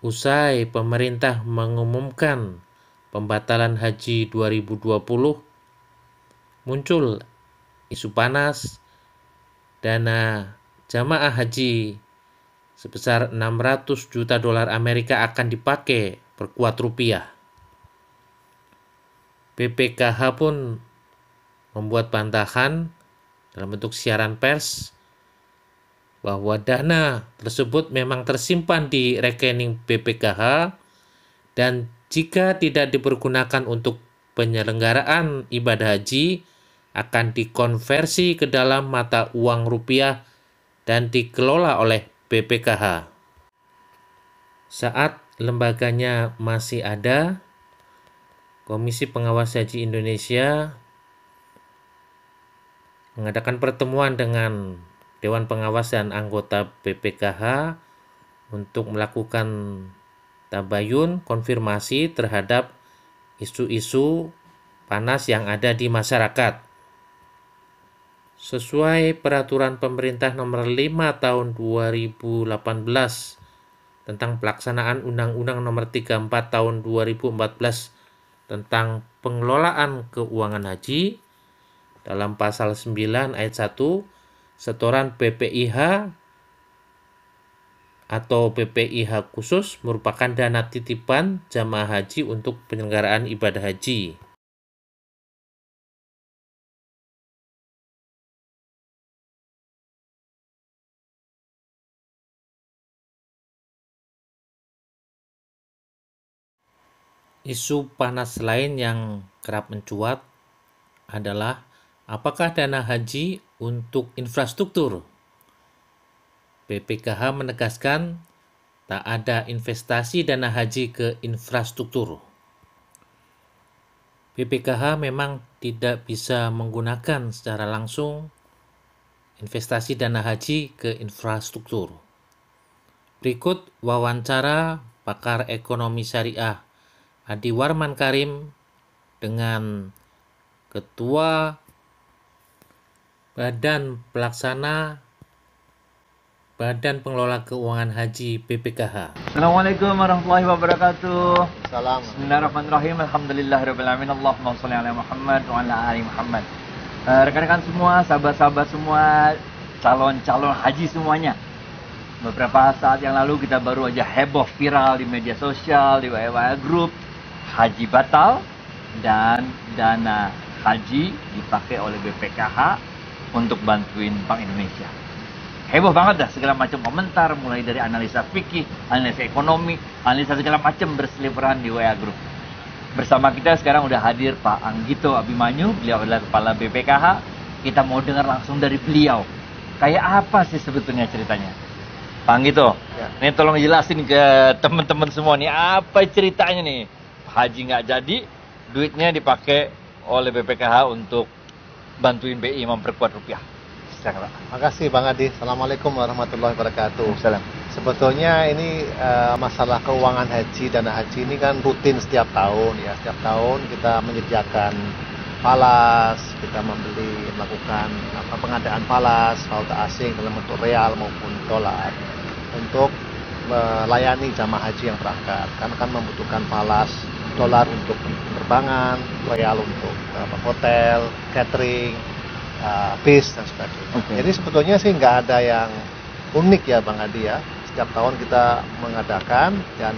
Usai pemerintah mengumumkan pembatalan haji 2020, muncul isu panas dana jamaah haji sebesar 600 juta dolar Amerika akan dipakai perkuat rupiah. BPKH pun membuat bantahan dalam bentuk siaran pers bahwa dana tersebut memang tersimpan di rekening BPKH dan jika tidak dipergunakan untuk penyelenggaraan ibadah haji akan dikonversi ke dalam mata uang rupiah dan dikelola oleh BPKH. Saat lembaganya masih ada, Komisi Pengawas Haji Indonesia mengadakan pertemuan dengan Dewan Pengawas dan anggota BPKH untuk melakukan tabayun konfirmasi terhadap isu-isu panas yang ada di masyarakat. Sesuai peraturan pemerintah nomor 5 tahun 2018 tentang pelaksanaan Undang-Undang nomor 34 tahun 2014 tentang pengelolaan keuangan haji, dalam pasal 9 ayat 1, setoran PPIH atau PPIH khusus merupakan dana titipan jamaah haji untuk penyelenggaraan ibadah haji. Isu panas lain yang kerap mencuat adalah apakah dana haji untuk infrastruktur. BPKH menegaskan tak ada investasi dana haji ke infrastruktur. BPKH memang tidak bisa menggunakan secara langsung investasi dana haji ke infrastruktur. Berikut wawancara pakar ekonomi syariah Adi Warman Karim dengan Ketua Badan Pelaksana Badan Pengelola Keuangan Haji BPKH. Assalamualaikum warahmatullahi wabarakatuh. Salam. Bismillahirrahmanirrahim. Alhamdulillahirabbil alamin. Allahumma shalli ala Muhammad wa ala ali Muhammad. Rekan-rekan semua, sahabat-sahabat semua, calon-calon haji semuanya. Beberapa saat yang lalu kita baru aja heboh viral di media sosial, di WA Group, haji batal dan dana haji dipakai oleh BPKH untuk bantuin Bank Indonesia. Heboh banget dah, segala macam komentar, mulai dari analisa fikih, analisa ekonomi, analisa segala macam berseliweran di WA Group. Bersama kita sekarang udah hadir Pak Anggito Abimanyu, beliau adalah Kepala BPKH. Kita mau dengar langsung dari beliau. Kayak apa sih sebetulnya ceritanya? Pak Anggito, ini tolong jelasin ke teman-teman semua nih, apa ceritanya nih? Haji nggak jadi, duitnya dipakai oleh BPKH untuk bantuin BI memperkuat rupiah. Makasih Bang Adi. Assalamualaikum warahmatullahi wabarakatuh. Salam. Sebetulnya ini masalah keuangan haji, dana haji ini kan rutin setiap tahun ya. Setiap tahun kita menyediakan falas, kita melakukan pengadaan falas, valuta asing dalam bentuk real maupun dolar untuk melayani jamaah haji yang berangkat. Karena kan membutuhkan falas dolar untuk penerbangan, real untuk hotel, catering, bis dan sebagainya. Okay. Jadi sebetulnya sih nggak ada yang unik ya Bang Adi ya. Setiap tahun kita mengadakan dan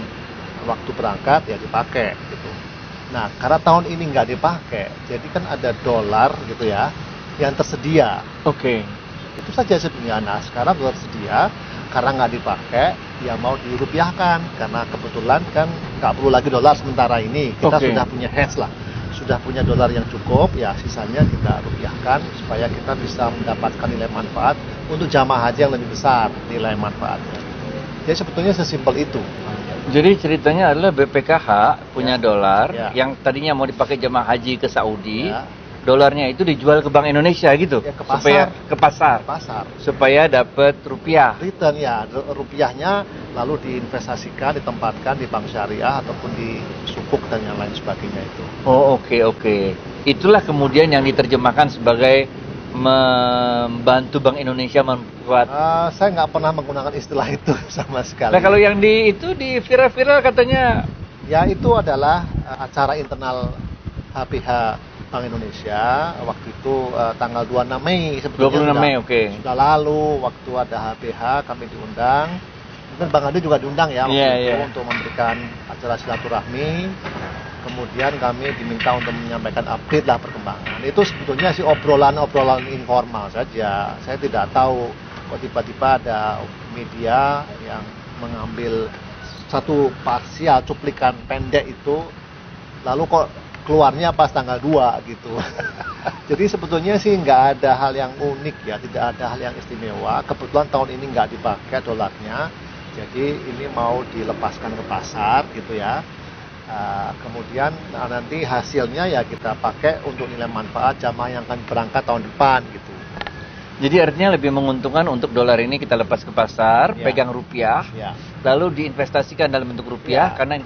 waktu berangkat ya dipakai gitu. Nah karena tahun ini nggak dipakai, jadi kan ada dolar gitu ya yang tersedia. Oke. Itu saja sebenarnya. Nah sekarang dolar tersedia karena nggak dipakai ya mau dirupiahkan karena kebetulan kan nggak perlu lagi dolar sementara ini. Kita sudah punya hedge lah, sudah punya dolar yang cukup, ya sisanya kita rupiahkan supaya kita bisa mendapatkan nilai manfaat untuk jamaah haji yang lebih besar nilai manfaatnya. Jadi sebetulnya sesimpel itu. Jadi ceritanya adalah BPKH punya dolar yang tadinya mau dipakai jamaah haji ke Saudi. Dolarnya itu dijual ke Bank Indonesia gitu, ya, supaya ke pasar, supaya dapat rupiah. Return ya, rupiahnya lalu diinvestasikan, ditempatkan di bank syariah ataupun di sukuk dan yang lain sebagainya itu. Oh oke. Itulah kemudian yang diterjemahkan sebagai membantu Bank Indonesia membuat. Saya nggak pernah menggunakan istilah itu sama sekali. Nah kalau yang di viral-viral katanya. Ya itu adalah acara internal HPH Bank Indonesia waktu itu tanggal 26 Mei sebetulnya 26 Mei, oke. Sudah lalu waktu ada HPH kami diundang. Mungkin Bang Adi juga diundang ya waktu itu untuk memberikan acara silaturahmi. Kemudian kami diminta untuk menyampaikan update lah perkembangan. Itu sebetulnya sih obrolan-obrolan informal saja. Saya tidak tahu kok tiba-tiba ada media yang mengambil satu parsial cuplikan pendek itu, lalu kok keluarnya pas tanggal 2 gitu. Jadi sebetulnya sih nggak ada hal yang unik ya, tidak ada hal yang istimewa. Kebetulan tahun ini nggak dipakai dolarnya, jadi ini mau dilepaskan ke pasar gitu ya. Kemudian nanti hasilnya ya kita pakai untuk nilai manfaat jamaah yang akan berangkat tahun depan gitu. Jadi artinya lebih menguntungkan untuk dolar ini kita lepas ke pasar, pegang rupiah, lalu diinvestasikan dalam bentuk rupiah karena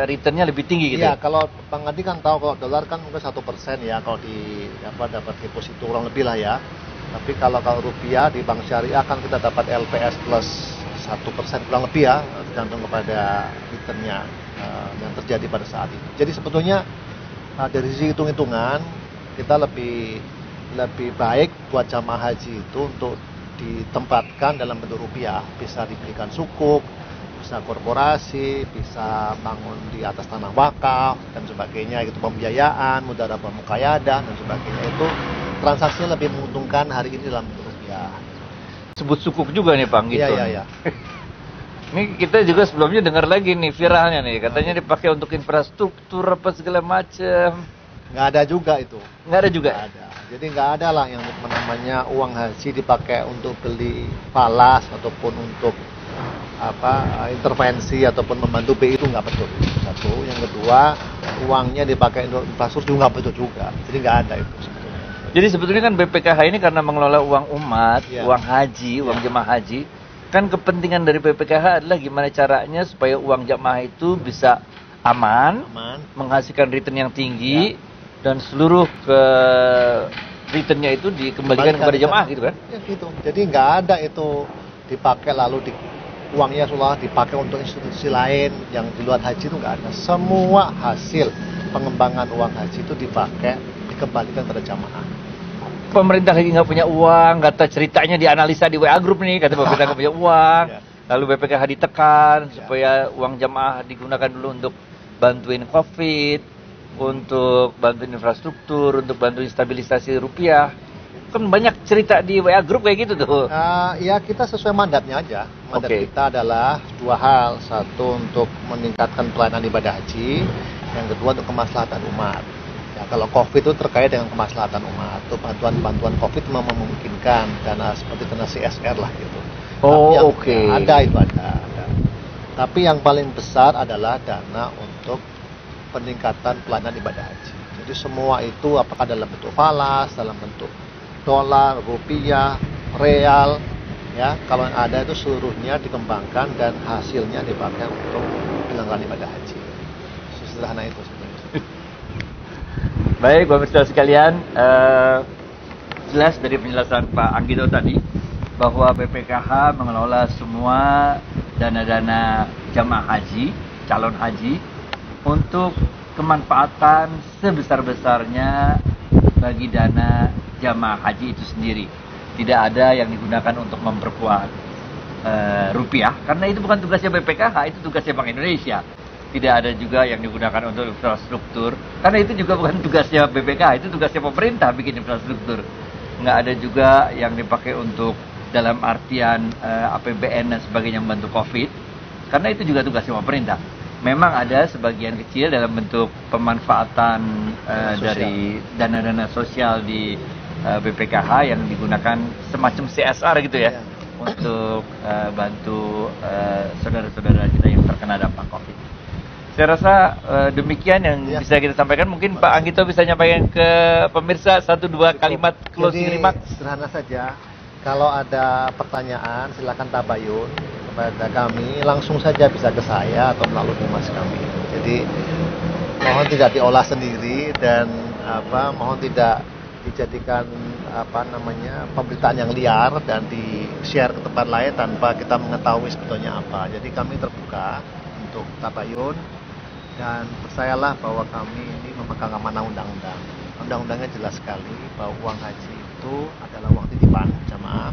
returnnya lebih tinggi gitu. Iya, kalau Bang Adi kan tahu kalau dolar kan mungkin 1% ya kalau di dapat deposito kurang lebih lah ya. Tapi kalau rupiah di bank syariah kan kita dapat LPS plus 1% kurang lebih ya, tergantung kepada returnnya yang terjadi pada saat ini. Jadi sebetulnya dari sisi hitung-hitungan kita lebih baik buat jamaah haji itu untuk ditempatkan dalam bentuk rupiah, bisa diberikan sukuk, bisa korporasi, bisa bangun di atas tanah wakaf dan sebagainya, itu pembiayaan, mudarabah muqayyadah dan sebagainya, itu transaksinya lebih menguntungkan hari ini dalam bentuk rupiah. Sebut sukuk juga nih Bang gitu. Iya. Ini kita juga sebelumnya dengar lagi nih viralnya nih, katanya dipakai untuk infrastruktur apa segala macam. Nggak ada juga itu. Nggak ada juga? Nggak ada. Jadi nggak ada lah yang namanya uang haji dipakai untuk beli falas ataupun untuk intervensi ataupun membantu BI, itu nggak betul. Satu. Yang kedua, uangnya dipakai untuk infrastruktur juga nggak betul juga. Jadi nggak ada itu sebetulnya. Jadi sebetulnya kan BPKH ini karena mengelola uang umat, uang haji, uang jemaah haji, kan kepentingan dari BPKH adalah gimana caranya supaya uang jemaah itu bisa aman, menghasilkan return yang tinggi, dan seluruh returnnya itu dikembalikan kepada jemaah gitu kan? Ya gitu. Jadi nggak ada itu dipakai lalu uangnya sudah dipakai untuk institusi lain yang di luar haji, itu nggak ada. Semua hasil pengembangan uang haji itu dipakai, dikembalikan kepada jamaah. Pemerintah lagi nggak punya uang, kata ceritanya dianalisa di WA Group nih, kata pemerintah nggak punya uang, lalu BPKH ditekan supaya uang jamaah digunakan dulu untuk bantuin COVID, untuk bantuin infrastruktur, untuk bantuin stabilisasi rupiah. Kan banyak cerita di WA Group kayak gitu tuh. Ya kita sesuai mandatnya aja. Mandat kita adalah dua hal. Satu untuk meningkatkan pelayanan ibadah haji, yang kedua untuk kemaslahatan umat. Ya, kalau COVID itu terkait dengan kemaslahatan umat. Itu bantuan COVID memungkinkan dana seperti dana CSR lah gitu. Ada itu ada. Tapi yang paling besar adalah dana untuk peningkatan pelayanan ibadah haji. Jadi semua itu apakah dalam bentuk falas, dalam bentuk dolar, rupiah, real, ya kalau yang ada itu seluruhnya dikembangkan dan hasilnya dipakai untuk penyelenggaraan ibadah haji. Sesederhana itu sebenarnya. Baik, pemirsa sekalian, jelas dari penjelasan Pak Anggito tadi bahwa BPKH mengelola semua dana-dana jamaah haji, calon haji, untuk kemanfaatan sebesar-besarnya bagi dana jamaah haji itu sendiri. Tidak ada yang digunakan untuk memperkuat rupiah, karena itu bukan tugasnya BPKH, itu tugasnya Bank Indonesia. Tidak ada juga yang digunakan untuk infrastruktur, karena itu juga bukan tugasnya BPKH, itu tugasnya pemerintah bikin infrastruktur. Nggak ada juga yang dipakai untuk dalam artian APBN dan sebagainya membantu COVID, karena itu juga tugasnya pemerintah. Memang ada sebagian kecil dalam bentuk pemanfaatan dari dana-dana sosial di BPKH yang digunakan semacam CSR gitu ya, untuk bantu saudara-saudara kita yang terkena dampak COVID. Saya rasa demikian yang bisa kita sampaikan. Mungkin Pak Anggito bisa nyampaikan ke pemirsa 1-2 kalimat closing remarks. Sederhana saja. Kalau ada pertanyaan silakan tabayun kepada kami, langsung saja bisa ke saya atau melalui humas kami. Jadi mohon tidak diolah sendiri dan mohon tidak dijadikan pemberitaan yang liar dan di-share ke tempat lain tanpa kita mengetahui sebetulnya apa. Jadi kami terbuka untuk tabayun dan percayalah bahwa kami ini memegang amanah undang-undang. Undang-undangnya jelas sekali bahwa uang haji itu adalah uang titipan jamaah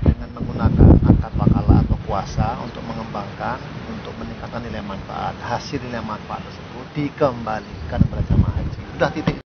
dengan menggunakan akad wakalah atau kuasa untuk mengembangkan, untuk meningkatkan nilai manfaat. Hasil nilai manfaat tersebut dikembalikan kepada jamaah haji. Sudah titik.